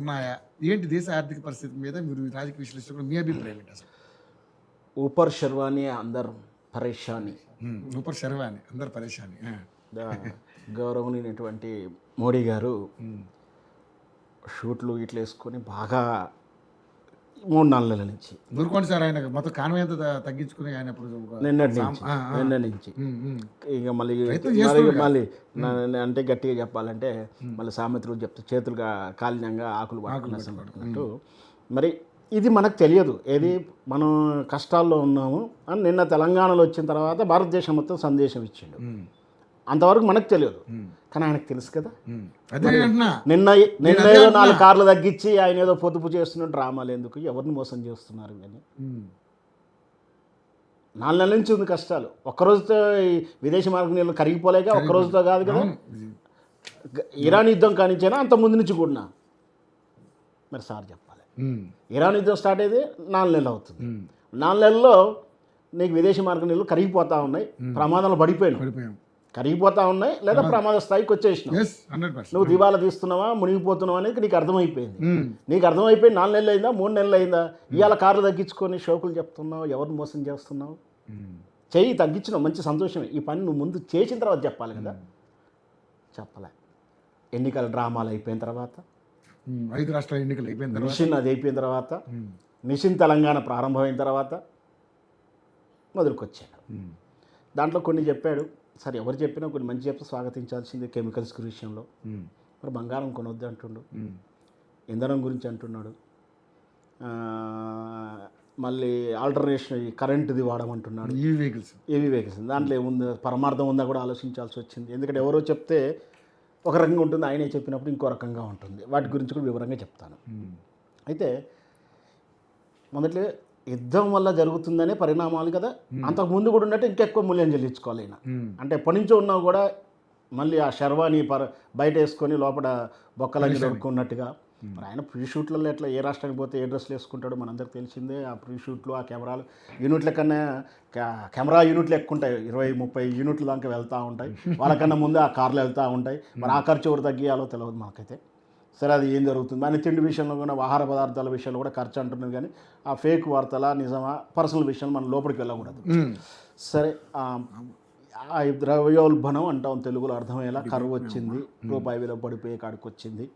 ఉన్నాయా? ఏంటి దేశ ఆర్థిక పరిస్థితి మీద మీరు రాజకీయ విశ్లేషకులు మీ అభిప్రాయం ఏంటి అసలు? ऊपर शर्वानी अंदर పరేషాని ఊపర్ శర్వాని అందరు పరేషాని. గౌరవనీయటువంటి మోడీ గారు ఉమ్, షూట్లు ఇట్లా వేసుకొని బాగా 3-4 నెలల నుంచి ఊరుకోండి సార్, ఆయన మొత్తం కాన్వాయ్ అంతా తగ్గించుకుని ఆయన ఇప్పుడు నిన్నటి నుంచి ఇక మళ్ళీ ప్రయత్నం చేస్తున్నారు మళ్ళీ అంటే గట్టిగా చెప్పాలంటే మళ్ళీ సామెతలు చెప్తే చేతులుగా కాలినంగా ఆకులు పట్టుకున్నట్టు మరి ఇది మనకు తెలియదు. ఏది మనం కష్టాల్లో ఉన్నాము అని నిన్న తెలంగాణలో వచ్చిన తర్వాత భారతదేశం మొత్తం సందేశం ఇచ్చిండు. అంతవరకు మనకు తెలియదు, కానీ ఆయనకు తెలుసు కదా. అదే అంటున్నా. నిన్న ఏదో 4 కార్లు తగ్గించి ఆయన ఏదో పొదుపు చేస్తున్న డ్రామాలు ఎందుకు, ఎవరిని మోసం చేస్తున్నారు కానీ 4 నెలల నుంచి ఉంది కష్టాలు. ఒక్కరోజుతో ఈ విదేశీ మార్గ నీళ్ళు కరిగిపోలేక ఒక్కరోజుతో కాదు కదా. ఇరాన్ యుద్ధం కానించైనా అంత ముందు నుంచి కూడా మరి సార్ చెప్పాలి. ఇరాన్ యుద్ధం స్టార్ట్ అయితే 4 నెలలు అవుతుంది. 4 నెలల్లో నీకు విదేశీ మార్గ నీళ్ళు కరిగిపోతూ ఉన్నాయి, ప్రమాదాలు పడిపోయాం, కరిగిపోతూ ఉన్నాయి, లేదా ప్రమాద స్థాయికి వచ్చేసినావు. నువ్వు దివాలా తీస్తున్నావా, మునిగిపోతున్నావా అనేది నీకు అర్థమైపోయింది. నీకు అర్థమైపోయి 4 నెలలు అయిందా, 3 నెలలు అయిందా, ఇవాళ కార్లు తగ్గించుకొని షోకులు చెప్తున్నావు, ఎవరిని మోసం చేస్తున్నావు. చెయ్యి తగ్గించినావు, మంచి సంతోషమే. ఈ పని నువ్వు ముందు చేసిన తర్వాత చెప్పాలి కదా. చెప్పలే. ఎన్నికల డ్రామాలు అయిపోయిన తర్వాత, 5 రాష్ట్రాల ఎన్నికలు అయిపోయిన తర్వాత, మిషన్ అది అయిపోయిన తర్వాత, మిషన్ తెలంగాణ ప్రారంభమైన తర్వాత మొదలుకొచ్చాడు. దాంట్లో కొన్ని చెప్పాడు. సరే, ఎవరు చెప్పినా కొన్ని మంచి చెప్తే స్వాగతించాల్సింది. కెమికల్స్ విషయంలో మరి బంగారం కొనొద్దు అంటుండు, ఇంధనం గురించి అంటున్నాడు, మళ్ళీ ఆల్టర్నేషన్ కరెంటుది వాడమంటున్నాడు, ఏవి వెహికల్స్. దాంట్లో ఏముంది, పరమార్థం ఉందా కూడా ఆలోచించాల్సి వచ్చింది. ఎందుకంటే ఎవరో చెప్తే ఒక రకంగా ఉంటుంది, ఆయనే చెప్పినప్పుడు ఇంకో రకంగా ఉంటుంది. వాటి గురించి కూడా వివరంగా చెప్తాను. అయితే మొదట్లో యుద్ధం వల్ల జరుగుతుందనే పరిణామాలు కదా. అంతకుముందు కూడా ఉన్నట్టు ఇంకెక్కువ మూల్యం చెల్లించుకోవాలి ఆయన. అంటే ఎప్పటి నుంచో ఉన్నా కూడా మళ్ళీ ఆ శర్వాని బయట వేసుకొని లోపల బొక్కలన్నీ దొరుకున్నట్టుగా. మరి ఆయన ప్రీ షూట్లలో ఎట్లా ఏ రాష్ట్రానికి పోతే ఏ డ్రెస్లు వేసుకుంటాడో మనందరికి తెలిసిందే. ఆ ప్రీ షూట్లు, ఆ కెమెరాలు, యూనిట్ల కన్నా కెమెరా యూనిట్లు ఎక్కువ ఉంటాయి, 20-30 యూనిట్ల దాకా వెళ్తూ ఉంటాయి. వాళ్ళకన్నా ముందు ఆ కార్లు వెళ్తూ ఉంటాయి. మరి ఆ ఖర్చు ఎవరు తగ్గియాలో తెలియదు మనకైతే. సరే, అది ఏం జరుగుతుంది అని తిండి విషయంలో కూడా, ఆహార పదార్థాల విషయంలో కూడా ఖర్చు అంటున్నది. కానీ ఆ ఫేక్ వార్తల నిజమా పర్సనల్ విషయంలో మనం లోపలికి వెళ్ళకూడదు. సరే, ఆ ద్రవ్యోల్బణం అంటాం తెలుగులో అర్థమయ్యేలా. కరువు వచ్చింది, రూపాయి విలువ పడిపోయే కాడికి వచ్చింది.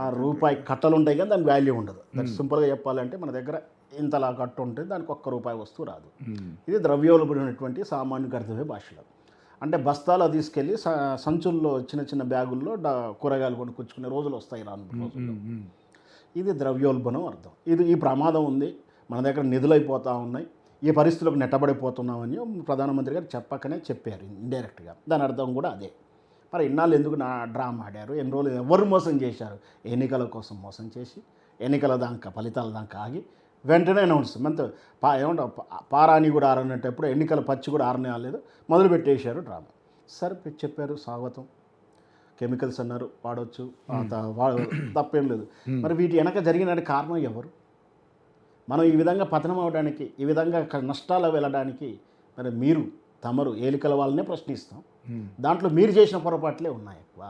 ఆ రూపాయి కట్టలు ఉంటాయి కానీ దానికి వాల్యూ ఉండదు. దానికి సింపుల్గా చెప్పాలంటే మన దగ్గర ఇంతలా కట్టు ఉంటే దానికి ₹1 వస్తువు రాదు. ఇది ద్రవ్యోల్బణమైనటువంటి సామాన్యుడికి అర్థమయ్యే భాషలో. అంటే బస్తాలో తీసుకెళ్ళి సంచుల్లో చిన్న చిన్న బ్యాగుల్లో కూరగాయలు కొనుక్కొచ్చుకునే రోజులు వస్తాయి రాను రోజుల్లో. ఇది ద్రవ్యోల్బణం అర్థం. ఈ ప్రమాదం ఉంది, మన దగ్గర నిధులు అయిపోతూ ఉన్నాయి, ఈ పరిస్థితులకు నెట్టబడిపోతున్నామని ప్రధానమంత్రి గారు చెప్పకనే చెప్పారు ఇండైరెక్ట్గా. దాని అర్థం కూడా అదే. మరి ఇన్నాళ్ళు ఎందుకు నా డ్రామా ఆడారు, ఎన్ని రోజులు ఎవరు మోసం చేశారు? ఎన్నికల కోసం మోసం చేసి, ఎన్నికల దాకా ఫలితాల దాకా ఆగి వెంటనే అనౌన్స్మెంట్ ఏమంటారు, పారాని కూడా ఆరనేటప్పుడు ఎన్నికల పచ్చి కూడా ఆరనేయలేదు, మొదలుపెట్టేశారు డ్రామా. సరే చెప్పారు, స్వాగతం, కెమికల్స్ అన్నారు, వాడవచ్చు, తప్పేం లేదు. మరి వీటి వెనక జరిగిన కారణం ఎవరు? మనం ఈ విధంగా పతనం అవడానికి, ఈ విధంగా నష్టాలు వెళ్ళడానికి మరి మీరు తమరు ఏలికల వాళ్ళనే ప్రశ్నిస్తాం. దాంట్లో మీరు చేసిన పొరపాట్లే ఉన్నాయి ఎక్కువ.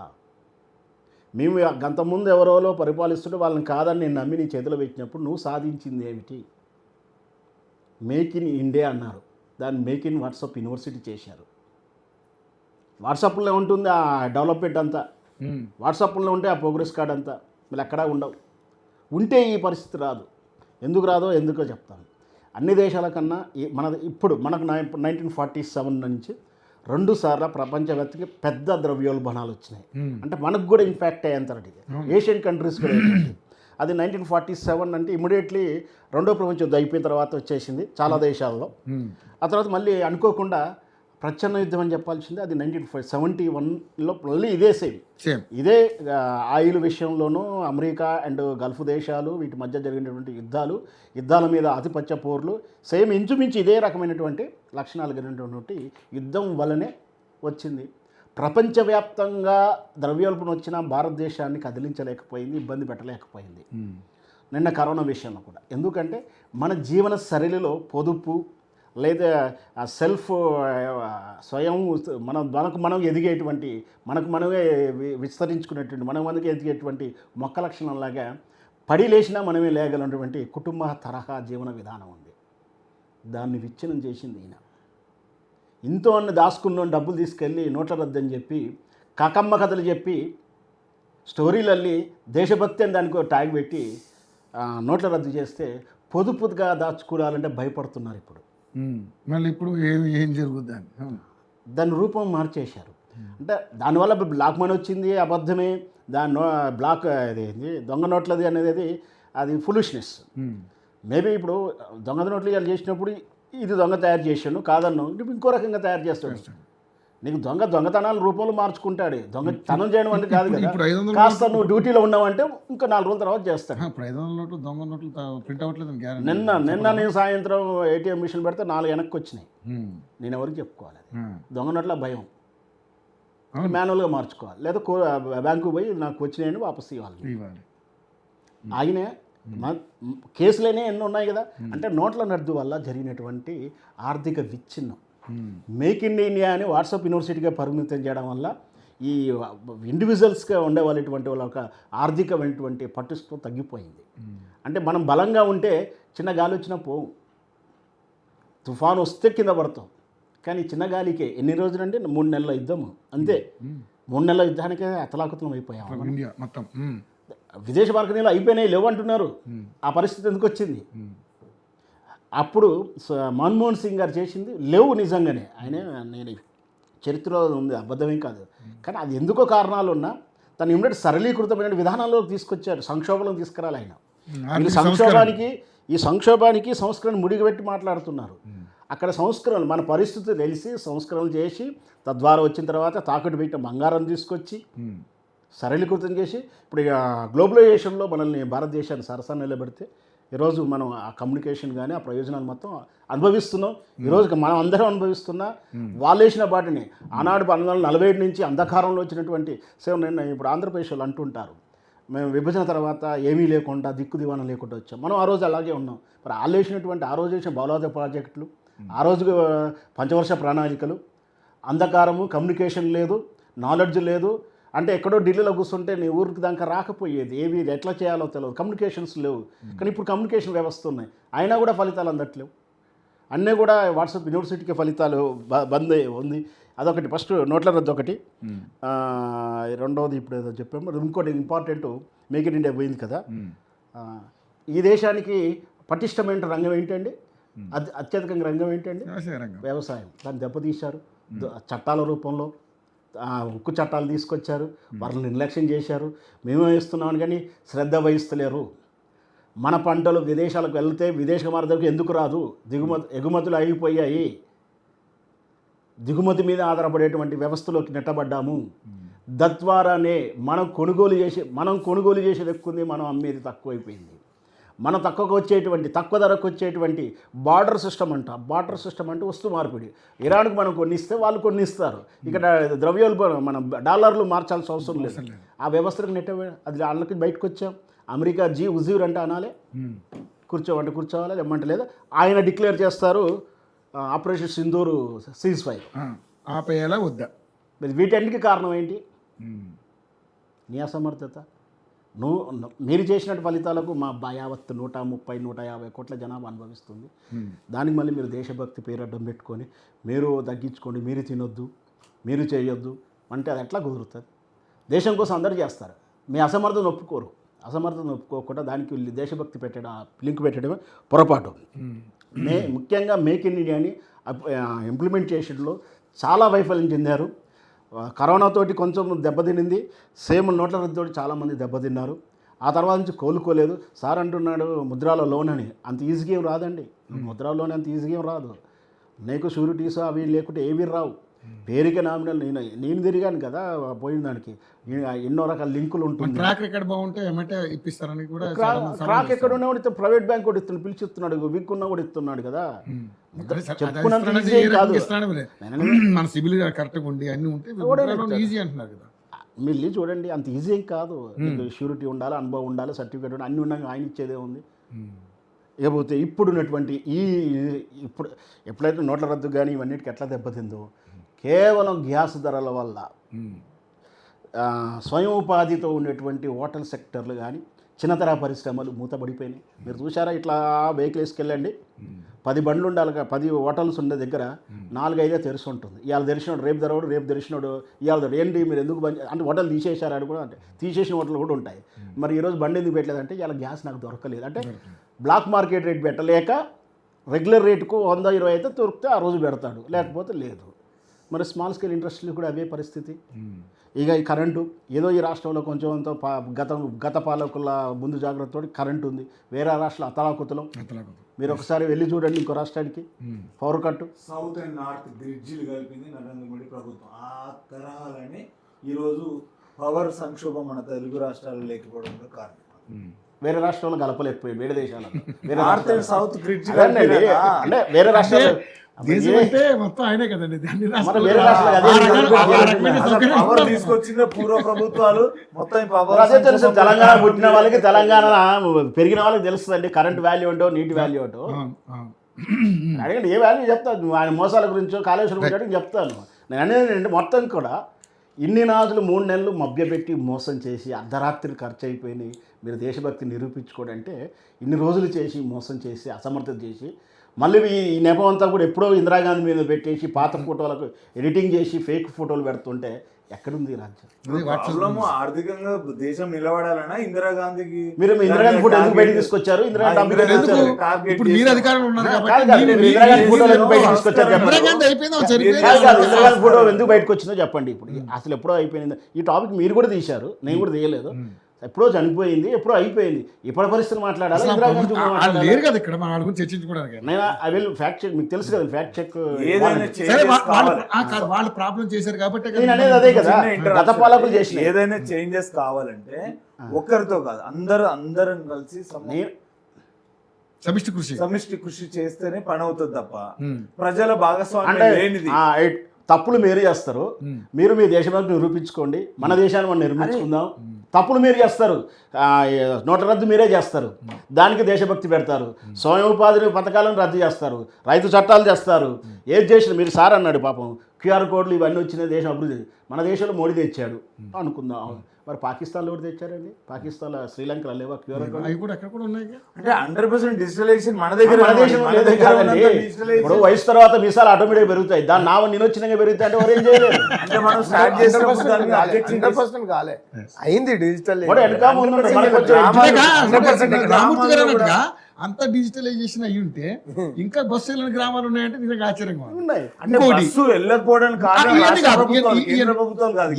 మేము గంతముందు ఎవరోలో పరిపాలిస్తుంటే వాళ్ళని కాదని నేను నమ్మి నీ చేతిలో పెట్టినప్పుడు నువ్వు సాధించింది ఏమిటి? మేక్ ఇన్ ఇండియా అన్నారు, దాన్ని మేక్ ఇన్ వాట్సాప్ యూనివర్సిటీ చేశారు. వాట్సాప్లో ఉంటుంది ఆ డెవలప్మెంట్ అంతా, వాట్సాప్లో ఉంటే ఆ ప్రోగ్రెస్ కార్డ్ అంతా, మళ్ళీ ఎక్కడా ఉండవు. ఉంటే ఈ పరిస్థితి రాదు. ఎందుకు రాదో ఎందుకో చెప్తాను. అన్ని దేశాల కన్నా మనకు 1947 నుంచి 2 సార్లు ప్రపంచవ్యాప్తంగా పెద్ద ద్రవ్యోల్బణాలు వచ్చినాయి. అంటే మనకు కూడా ఇంపాక్ట్ అయ్యేంతటి ఏషియన్ కంట్రీస్ కూడా ఏంటంటే అది 1947 అంటే ఇమీడియట్లీ రెండో ప్రపంచ యుద్ధం అయిపోయిన తర్వాత వచ్చేసింది చాలా దేశాల్లో. ఆ తర్వాత మళ్ళీ అనుకోకుండా ప్రచ్ఛన్న యుద్ధం అని చెప్పాల్సిందే, అది 1971లో మళ్ళీ ఇదే సేమ్ ఇదే ఆయిల్ విషయంలోనూ అమెరికా అండ్ గల్ఫ్ దేశాలు వీటి మధ్య జరిగినటువంటి యుద్ధాల మీద ఆధిపత్య పోర్లు సేమ్ ఇంచుమించు ఇదే రకమైనటువంటి లక్షణాలు కలిగినటువంటి యుద్ధం వల్లనే వచ్చింది. ప్రపంచవ్యాప్తంగా ద్రవ్యోల్బణం వచ్చిన భారతదేశాన్ని కదిలించలేకపోయింది, ఇబ్బంది పెట్టలేకపోయింది. నిన్న కరోనా విషయంలో కూడా ఎందుకంటే మన జీవన శైలిలో పొదుపు, లేదా ఆ సెల్ఫ్ స్వయం మనకు ఎదిగేటువంటి మనకు మనమే విస్తరించుకునేటువంటి మనకు ఎదిగేటువంటి మొక్క లక్షణంలాగా పడి లేచినా మనమే లేగలటువంటి కుటుంబ తరహా జీవన విధానం ఉంది. దాన్ని విచ్ఛిన్నం చేసింది ఈయన. ఇంతో అన్ని దాచుకున్న డబ్బులు తీసుకెళ్ళి నోట్ల రద్దు అని చెప్పి కాకమ్మ కథలు చెప్పి స్టోరీలు అల్లి దేశభక్తి అని దానికి ట్యాగ్ పెట్టి నోట్ల రద్దు చేస్తే పొదుపుగా దాచుకోవాలంటే భయపడుతున్నారు ఇప్పుడు. మళ్ళీ ఇప్పుడు ఏం జరుగుద్ది అని దాని రూపం మార్చేశారు. అంటే దానివల్ల బ్లాక్ మనీ వచ్చింది, అబద్ధమే. దాని బ్లాక్ అది దొంగ నోట్లది అనేది అది ఫులిష్నెస్. మేబీ ఇప్పుడు దొంగ నోట్లు ఇవాళ చేసినప్పుడు ఇది దొంగ తయారు చేసాను కాదన్ను, ఇప్పుడు ఇంకో రకంగా తయారు చేస్తాడు. నీకు దొంగతనాల రూపంలో మార్చుకుంటాడు. దొంగతనం చేయడం అంటే కాదు కదా, కాస్త నువ్వు డ్యూటీలో ఉన్నావంటే ఇంకా 4 రోజుల తర్వాత చేస్తాడు. దొంగ నోట్లు ప్రింట్ అవ్వట్లేదు. నిన్న నేను సాయంత్రం ఏటీఎం మిషన్ పెడితే 4 వెనక్కి వచ్చినాయి. నేను ఎవరికి చెప్పుకోవాలి? దొంగ నోట్ల భయం. మాన్యువల్గా మార్చుకోవాలి, లేదా బ్యాంకు పోయి నాకు వచ్చినాయని వాపసు ఇవ్వాలి. ఆయనే కేసులనే ఎన్నో ఉన్నాయి కదా. అంటే నోట్ల రద్దు వల్ల జరిగినటువంటి ఆర్థిక విచ్ఛిన్నం, మేక్ ఇన్ ఇండియా అని వాట్సాప్ యూనివర్సిటీగా పరిమితం చేయడం వల్ల ఈ ఇండివిజువల్స్గా ఉండేవాళ్ళటువంటి వాళ్ళ ఒక ఆర్థికమైనటువంటి పటిష్టం తగ్గిపోయింది. అంటే మనం బలంగా ఉంటే చిన్న గాలి వచ్చినా పోవు, తుఫాను వస్తే కింద పడతాం. కానీ చిన్న గాలికే ఎన్ని రోజులంటే 3 నెలల యుద్ధము అంతే. 3 నెలల యుద్ధానికే అతలాకుతలం అయిపోయాం. ఇండియా మొత్తం విదేశ మార్కెట్లో అయిపోయినాయి, లేవు అంటున్నారు. ఆ పరిస్థితి ఎందుకు వచ్చింది? అప్పుడు మన్మోహన్ సింగ్ గారు చేసింది లేవు నిజంగానే. నేను చరిత్రలో ఉంది, అబద్ధమేం కాదు. కానీ అది ఎందుకో కారణాలు ఉన్నా తను ఇమ్మీడియట్ సరళీకృతమైన విధానాల్లోకి తీసుకొచ్చారు. సంక్షోభంలో తీసుకురాలి ఆయన. ఈ సంక్షోభానికి సంస్కరణ ముడిగబెట్టి మాట్లాడుతున్నారు. అక్కడ సంస్కరణలు మన పరిస్థితి తెలిసి సంస్కరణలు చేసి తద్వారా వచ్చిన తర్వాత తాకట్టు పెట్టిన బంగారం తీసుకొచ్చి సరళీకృతం చేసి ఇప్పుడు ఇక గ్లోబలైజేషన్లో మనల్ని భారతదేశాన్ని సరసన నిలబెడితే ఈరోజు మనం ఆ కమ్యూనికేషన్ కానీ ఆ ప్రయోజనాలు మొత్తం అనుభవిస్తున్నాం. ఈరోజు మనం అందరం అనుభవిస్తున్నా. వాళ్ళు వేసిన బాటిని ఆనాడు 1947 నుంచి అంధకారంలో వచ్చినటువంటి నేను ఇప్పుడు ఆంధ్రప్రదేశ్ వాళ్ళు అంటుంటారు, మేము విభజన తర్వాత ఏమీ లేకుండా దిక్కు దివాణం లేకుండా వచ్చాం. మనం ఆ రోజు అలాగే ఉన్నాం. మరి వాళ్ళు వేసినటువంటి ఆ రోజు వేసిన బౌలాద ప్రాజెక్టులు, ఆ రోజు పంచవర్ష ప్రణాళికలు, అంధకారము, కమ్యూనికేషన్ లేదు, నాలెడ్జ్ లేదు. అంటే ఎక్కడో ఢిల్లీలో కూర్చుంటే నీ ఊరికి దాకా రాకపోయేది, ఏవి ఎట్లా చేయాలో తెలియదు, కమ్యూనికేషన్స్ లేవు. కానీ ఇప్పుడు కమ్యూనికేషన్ వ్యవస్థ ఉన్నాయి, అయినా కూడా ఫలితాలు అందట్లేవు. అన్నీ కూడా వాట్సాప్ యూనివర్సిటీకి ఫలితాలు బంద్ ఉంది. అదొకటి ఫస్ట్ నోట్ల రద్దు ఒకటి. రెండవది ఇప్పుడు ఏదో చెప్పాము. ఇంకోటి ఇంపార్టెంట్, మేక్ ఇన్ ఇండియా పోయింది కదా. ఈ దేశానికి పటిష్టమైన రంగం ఏంటండి? అత్యధికంగా రంగం ఏంటండి? వ్యవసాయం. దాన్ని దెబ్బతీశారు చట్టాల రూపంలో. ఉక్కు చట్టాలు తీసుకొచ్చారు, వాళ్ళని నిర్లక్ష్యం చేశారు. మేమే ఇస్తున్నామని కానీ శ్రద్ధ వహిస్తలేరు. మన పంటలు విదేశాలకు వెళ్తే విదేశ మార్గం ఎందుకు రాదు? ఎగుమతులు అయిపోయాయి. దిగుమతి మీద ఆధారపడేటువంటి వ్యవస్థలోకి నెట్టబడ్డాము. తద్వారానే మనం కొనుగోలు చేసేది ఎక్కువ ఉంది, మనం అమ్మేది తక్కువైపోయింది. మనం తక్కువ ధరకు వచ్చేటువంటి బార్డర్ సిస్టమ్ అంట. బార్డర్ సిస్టమ్ అంటే వస్తు మార్పిడి. ఇరాన్కు మనం కొన్ని ఇస్తే వాళ్ళు కొన్ని ఇస్తారు. ఇక్కడ ద్రవ్యోల్బణం మనం డాలర్లు మార్చాల్సిన అవసరం లేదు. ఆ వ్యవస్థలకు అది వాళ్ళకి బయటకు వచ్చాం. అమెరికా ఉజీర్ అంటే అనాలే, కూర్చోవాలి లేమంటే లేదా ఆయన డిక్లేర్ చేస్తారు ఆపరేషన్ సింధూర్ సీజ్ ఫైర్ ఆపేయాలా వద్దా. మరి వీటన్నిటికీ కారణం ఏంటి? నీ అసమర్థత. మీరు చేసినట్టు ఫలితాలకు మా యావత్తు 130-150 కోట్ల జనాభా అనుభవిస్తుంది. దానికి మళ్ళీ మీరు దేశభక్తి పేరు అడ్డం పెట్టుకొని మీరు తగ్గించుకోండి, మీరు తినొద్దు, మీరు చేయొద్దు అంటే అది ఎట్లా కుదురుతుంది? దేశం కోసం అందరూ చేస్తారు, మీ అసమర్థతను ఒప్పుకోరు. అసమర్థతను ఒప్పుకోకుండా దానికి దేశభక్తి పెట్టడం, లింక్ పెట్టడమే పొరపాటు. ముఖ్యంగా మేక్ ఇన్ ఇండియాని ఇంప్లిమెంట్ చేసేట్లో చాలా వైఫల్యం చెందారు. కరోనాతోటి కొంచెం దెబ్బతినింది, సేమ్ నోట్ల రద్దుతోటి చాలామంది దెబ్బతిన్నారు. ఆ తర్వాత నుంచి కోలుకోలేదు. సార్ అంటున్నాడు ముద్రాలో లోన్ అని. అంత ఈజీగా ఏం రాదండి. ముద్రా లోన్ అంత ఈజీగా ఏం రాదు. నీకు షూరిటీస్ అవి లేకుంటే ఏవి రావు. పేరుకే నామినల్. నేను తిరిగాను కదా పోయిన దానికి, ఎన్నో రకాల లింకులు ఉంటుంది. ట్రాక్ రికార్డ్ బాగుంటే ఏమంటే ఇప్పిస్తారని కూడా. ట్రాక్ ఎక్కడ ఉన్నా కూడా ప్రైవేట్ బ్యాంక్ కూడా ఇస్తున్నాడు, పిలిచిస్తున్నాడు, విక్ ఉన్నా కూడా ఇస్తున్నాడు కదా. చెప్పుకున్నంత ఈజీ కాదు. మన సిబిల్ కరెక్ట్గా ఉండి అన్నీ ఉంటే ఈజీ అంటున్నారు కదా. మీరు చూడండి, అంత ఈజీ ఏం కాదు. షూరిటీ ఉండాలి, అనుభవం ఉండాలి, సర్టిఫికేట్ ఉండాలి, అన్నీ ఉన్నాక ఆయన ఇచ్చేదే ఉంది. ఇకపోతే ఇప్పుడున్నటువంటి ఇప్పుడు ఎప్పుడైతే నోట్ల రద్దు కానీ ఇవన్నిటికి ఎట్లా దెబ్బతిందో కేవలం గ్యాస్ ధరల వల్ల స్వయం ఉపాధితో ఉండేటువంటి హోటల్ సెక్టర్లు కానీ చిన్నతర పరిశ్రమలు మూతపడిపోయినాయి. మీరు చూసారా, ఇట్లా వెహికల్ వేసుకెళ్ళండి, 10 బండ్లు ఉండాలి, 10 హోటల్స్ ఉండే దగ్గర 4-5 తెరిచి ఉంటుంది. ఇవాళ తెరిచినోడు రేపు తెరవడు, రేపు తెరిచినోడు ఇవాళ ఏంటి మీరు ఎందుకు బంద్ అంటే హోటల్ తీసేశారు అని కూడా, అంటే తీసేసిన హోటల్ కూడా ఉంటాయి. మరి ఈరోజు బండి ఎందుకు పెట్టలేదంటే ఇవాళ గ్యాస్ నాకు దొరకలేదు, అంటే బ్లాక్ మార్కెట్ రేట్ పెట్టలేక రెగ్యులర్ రేటుకు 100-20 అయితే దొరికితే ఆ రోజు పెడతాడు, లేకపోతే లేదు. మరి స్మాల్ స్కేల్ ఇండస్ట్రీలు కూడా అదే పరిస్థితి. ఇక ఈ కరెంటు ఏదో ఈ రాష్ట్రంలో కొంచెం అంత గత పాలకుల ముందు జాగ్రత్తతో కరెంటు ఉంది, వేరే రాష్ట్రాలు అతలాకుతలం. మీరు ఒకసారి వెళ్ళి చూడండి ఇంకో రాష్ట్రానికి పవర్ కట్టు. సౌత్ అండ్ నార్త్ బ్రిడ్జిలు కలిపింది నరేంద్ర మోడీ ప్రభుత్వం. ఆ తరహాలనే ఈరోజు పవర్ సంక్షోభం మన తెలుగు రాష్ట్రాల్లో లేకపోవడంలో కారణం. వేరే రాష్ట్రంలో కలపలేకపోయింది, వేరే దేశాలలో వేరే నార్త్ అండ్ సౌత్ బ్రిడ్జ్ అంటే వేరే రాష్ట్రాలు మొత్తం ఆయనే కదండి. పవర్ తీసుకొచ్చిన పూర్వ ప్రభుత్వాలు మొత్తం పవర్. అదే తెలుసు, తెలంగాణ పుట్టిన వాళ్ళకి, తెలంగాణ పెరిగిన వాళ్ళకి తెలుస్తుందండి కరెంట్ వాల్యూ ఏంటో, నీటి వాల్యూ ఏంటో. అడగండి ఏ వాల్యూ చెప్తాను, ఆయన మోసాల గురించో కాళేశ్వరం గురించి చెప్తాను. నేను అనేది మొత్తం కూడా ఇన్ని నాజులు 3 నెలలు మభ్యపెట్టి మోసం చేసి అర్ధరాత్రి ఖర్చు అయిపోయినాయి. మీరు దేశభక్తి నిరూపించుకోడంటే ఇన్ని రోజులు చేసి మోసం చేసి అసమర్థత చేసి మళ్ళీ ఈ నెపం అంతా కూడా ఎప్పుడో ఇందిరాగాంధీ మీద పెట్టేసి పాత ఫోటోలకు ఎడిటింగ్ చేసి ఫేక్ ఫోటోలు పెడుతుంటే ఎక్కడుంది రాజ్యం? ఆర్థికంగా దేశం నిలబడాలన్నా ఇందిరాగాంధీకి మీరు ఇందిరాగాంధీ ఫోటో ఎందుకు బయటకు తీసుకొచ్చారు? ఇందిరాగాంధీ ఫోటో ఎందుకు బయటకు వచ్చిందో చెప్పండి. ఇప్పుడు అసలు ఎప్పుడో అయిపోయింది ఈ టాపిక్, మీరు కూడా తీశారు, నేను కూడా తీయలేదు. ఎప్పుడో చనిపోయింది, ఎప్పుడో అయిపోయింది. ఇప్పటి పరిస్థితి మాట్లాడాలి, లేరు కదా ఇక్కడ మన గురించి చర్చించుకోవడానికి. నేను ఐ విల్ ఫ్యాక్ట్ చెక్, మీకు తెలుసు కదా ఫ్యాక్ట్ చెక్. వాళ్ళు ప్రాబ్లం చేశారు కాబట్టి నేను అనేది అదే కదా, గత పాలకులు చేసిన ఏదైనా చేంజెస్ కావాలంటే ఒక్కరితో కాదు, అందరం కలిసి సమిష్టి కృషి చేస్తేనే పని అవుతుంది తప్ప ప్రజల భాగస్వామ్యం లేనిది. తప్పులు మీరు చేస్తారు, మీరు మీ దేశభక్తి నిరూపించుకోండి, మన దేశాన్ని మనం నిర్మించుకుందాం. తప్పులు మీరు చేస్తారు, నోట్ల రద్దు మీరే చేస్తారు, దానికి దేశభక్తి పెడతారు, స్వయం ఉపాధి పథకాలను రద్దు చేస్తారు, రైతు చట్టాలు చేస్తారు. ఏది చేసిన మీరు సార్ అన్నాడు పాపం, QR కోడ్లు ఇవన్నీ వచ్చిన దేశం అభివృద్ధి. మన దేశంలో మోడీ తెచ్చాడు అనుకుందాం, మరి పాకిస్తాన్లో కూడా తెచ్చారండి. పాకిస్తాన్లో, శ్రీలంకలో లేవా QR కోడ్? అవి కూడా ఎక్కడ కూడా ఉన్నాయి. అంటే 100% డిజిటలైజేషన్ మన దగ్గర, మన దేశంలో ఇప్పుడు వయసు తర్వాత మీసాలు ఆటోమేటిక్ పెరుగుతాయి, దాన్ని నేను వచ్చినాక పెరుగుతాయి అంటే ఏం చేయలేదు. అంటే మనం స్టార్ట్ చేసినప్పుడు అయింది డిజిటల్ అంత డిజిటలైజేషన్ అయ్యి ఉంటే ఇంకా బస్సు వెళ్ళిన గ్రామాలు ఉన్నాయంటే నిజంగా ఆశ్చర్యంగా ఉన్నాయి. అంటే బస్సు వెళ్ళకపోవడానికి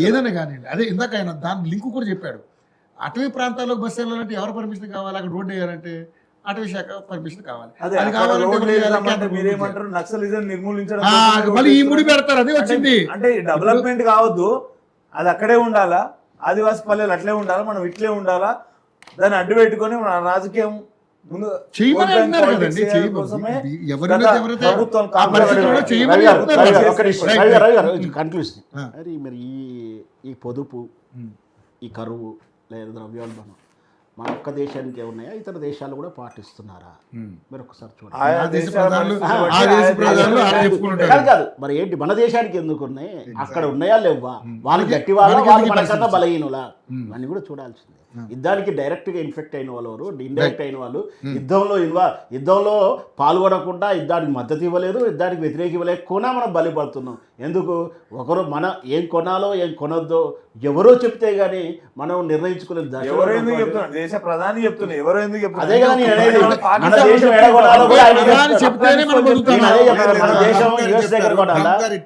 ఏదైనా కానివ్వండి. అదే ఇందాక ఆయన దాని లింక్ కూడా చెప్పాడు. అటవీ ప్రాంతాల్లో బస్సు వెళ్ళాలంటే ఎవరు పర్మిషన్ కావాలి? అక్కడ రోడ్డు వేయాలంటే అటవీ శాఖ పర్మిషన్ కావాలి. అది కావాలంటే మీరేమంటారు, నక్సలిజం నిర్మూలించడం మళ్ళీ ఈ ముడి పెడతారు. అదే వచ్చింది. అంటే డెవలప్మెంట్ కావద్దు, అది అక్కడే ఉండాలా, ఆదివాసీ పల్లెలు అట్లే ఉండాలా, మనం ఇట్లే ఉండాలా, దాన్ని అడ్డు పెట్టుకొని మన రాజకీయం కన్క్లూషన్. మరి ఈ పొదుపు, ఈ కరువు లేదా ద్రవ్యోల్బణం మన ఒక్క దేశానికి ఉన్నాయా, ఇతర దేశాలు కూడా పాటిస్తున్నారా? మీరు ఒకసారి చూడండి. కాదు మరి ఏంటి మన దేశానికి ఎందుకు ఉన్నాయి, అక్కడ ఉన్నాయా లేవా, వాళ్ళకి గట్టి వాళ్ళ, వాళ్ళు మనకన్నా బలహీనులా, ఇవన్నీ కూడా చూడాల్సిందే. యుద్ధానికి డైరెక్ట్గా ఇన్ఫెక్ట్ అయిన వాళ్ళు, ఇండైరెక్ట్ అయిన వాళ్ళు, యుద్ధంలో పాల్గొనకుండా యుద్ధానికి మద్దతు ఇవ్వలేదు, యుద్ధానికి వ్యతిరేక ఇవ్వలేకుండా మనం బలిపడుతున్నాం. ఎందుకు? ఒకరు మన ఏం కొనాలో ఏం కొనొద్దో ఎవరో చెప్తే గానీ మనం నిర్ణయించుకునేది. దేశ ప్రధాని చెప్తున్నా, ఎవరో ఎందుకు చెప్తున్నా? అదే కానీ మన దేశం ఎడగొనాలో కూడా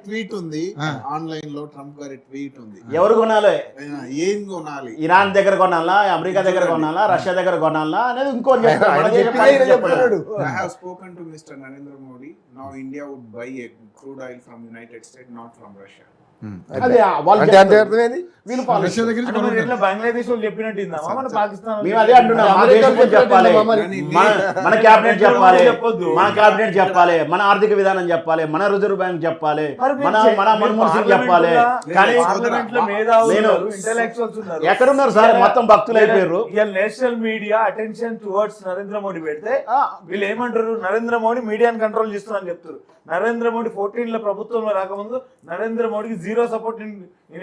ట్వీట్ ఉంది ఆన్లైన్ లో, ట్రంప్ గారి ట్వీట్ ఉంది. ఎవరు కొనాలి, ఏం కొనాలి, ఇరాన్ దగ్గర కొనాలా, అమెరికా దగ్గర కొనాలా, రష్యా దగ్గర కొనాలా అనేది ఇంకోటి చెప్పాడు. I have spoken to Mr. Narendra Modi. Now India would buy a crude oil from United States, not from Russia. అదే వాళ్ళు అంటే అంతే చెప్తారు. అర్థమైంది. వీళ్ళు రష్యా పాలిస్తారు. దగ్గర నుంచి అంటే మరి కొనుక్కుంటారు. ఎట్లా బంగ్లాదేశ్ వాళ్ళు చెప్పినట్టు ఇందామా మన పాకిస్తాన్ మేము అదే అంటున్నాం, మా దేశం గురించి చెప్పాలి, మన క్యాబినెట్ చెప్పాలి, మన క్యాబినెట్ చెప్పాలి, మన ఆర్థిక విధానం చెప్పాలి, మన రిజర్వ్ బ్యాంక్ చెప్పాలి, మన మన మన్మోహన్ సింగ్ చెప్పాలి. కానీ పార్లమెంట్ లో మేధావులు నేను ఉన్నారు, ఇంటలెక్చువల్స్ ఉన్నారు. ఎక్కడున్నారు సార్? మొత్తం భక్తులు అయిపోయారు. ఇవాళ national media attention towards Narendra Modi పెడితే వీళ్ళు ఏమంటారు, నరేంద్ర మోడీ మీడియాని కంట్రోల్ చేస్తున్నారని చెప్తారు. నరేంద్ర మోడీ 14 లో ప్రభుత్వంలో రాకముందు నరేంద్ర మోడీకి zero support in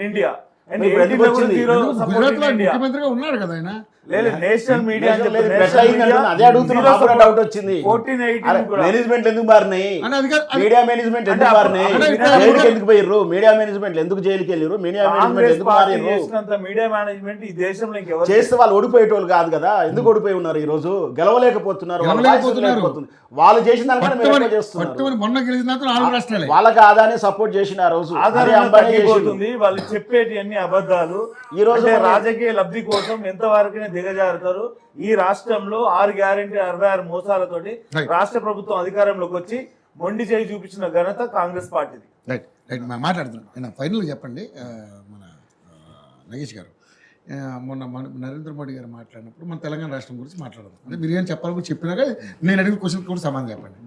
India and ఇప్పుడు ఎందుకు వచ్చింది? జీరో గుజరాత్ సపోర్ట్ లో ఇన్ ఇండియా. ముఖ్యమంత్రిగా ఉన్నాడు కదా ఆయన. లేదు నేషనల్ మీడియా అని లేదు, చెప్పి బెటర్ అయింది అంటున్నా. అదే అడుగుతున్నా, నాకు కూడా డౌట్ వచ్చింది. 14-18 కూడా. మేనేజ్మెంట్ ఎందుకు మారినాయి? అని అది కాదు, అది- మీడియా మేనేజ్మెంట్ ఎందుకు అంటే మారినాయి? అప్పుడు జైలుకి ఎందుకు పోయిర్రు? మీడియా మేనేజ్మెంట్ ఎందుకు జైలుకి వెళ్ళారు? మీడియా మేనేజ్మెంట్ కాంగ్రెస్ ఎందుకు పార్టీ మారిర్రు? చేసినంత మీడియా మేనేజ్మెంట్ ఈ దేశంలో ఇంకెవరు చేస్తే వాళ్ళు ఓడిపోయేటోళ్ళు కాదు కదా. ఎందుకు ఓడిపోయి ఉన్నారు? ఈ రోజు గెలవలేకపోతున్నారు, వాళ్ళ గెలవలేకపోతున్నారు. వాయిస్ లేకపోతుంది. వాళ్ళు చేసిన దానికన్నా మీరు ఎక్కువ చేస్తున్నారు. పట్టుమని మొన్న గెలిచిన తర్వాత 4 రాష్ట్రాలే. వాళ్ళకి ఆదానే సపోర్ట్ చేసిన ఆ రోజు అదే ఆధారంగా అంబానీ చేసిండు. తగ్గిపోతుంది. వాళ్ళు చెప్పేటి అన్ని అబద్ధాలు. ఈ రోజు అంటే మన- రాజకీయ లబ్ధి కోసం ఎంత వరకునే దిగజారుతారు. ఈ రాష్ట్రంలో 6 గ్యారెంటీ 66 మోసాలతోటి Right. రాష్ట్ర ప్రభుత్వం అధికారంలోకి వచ్చి మొండి చేయి చూపించిన ఘనత కాంగ్రెస్ పార్టీది. రైట్ రైట్ మాట్లాడుతున్నాను నేను. ఫైనల్గా చెప్పండి మన నగేష్ గారు, మొన్న నరేంద్ర మోడీ గారు మాట్లాడినప్పుడు మన తెలంగాణ రాష్ట్రం గురించి మాట్లాడదాం. అంటే మీరు ఏం చెప్పాలని చెప్పినాక నేను అడిగిన క్వశ్చన్ కూడా సమాధానం చెప్పండి.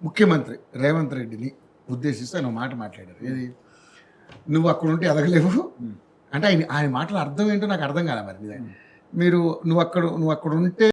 ముఖ్యమంత్రి రేవంత్ రెడ్డిని ఉద్దేశిస్తూ ఆయన ఒక మాట మాట్లాడారు. ఏది, నువ్వు అక్కడ ఉంటే ఎదగలేవు అంటే ఆయన మాటల అర్థం ఏంటో నాకు అర్థం కాలే. మరి నువ్వు అక్కడ ఉంటే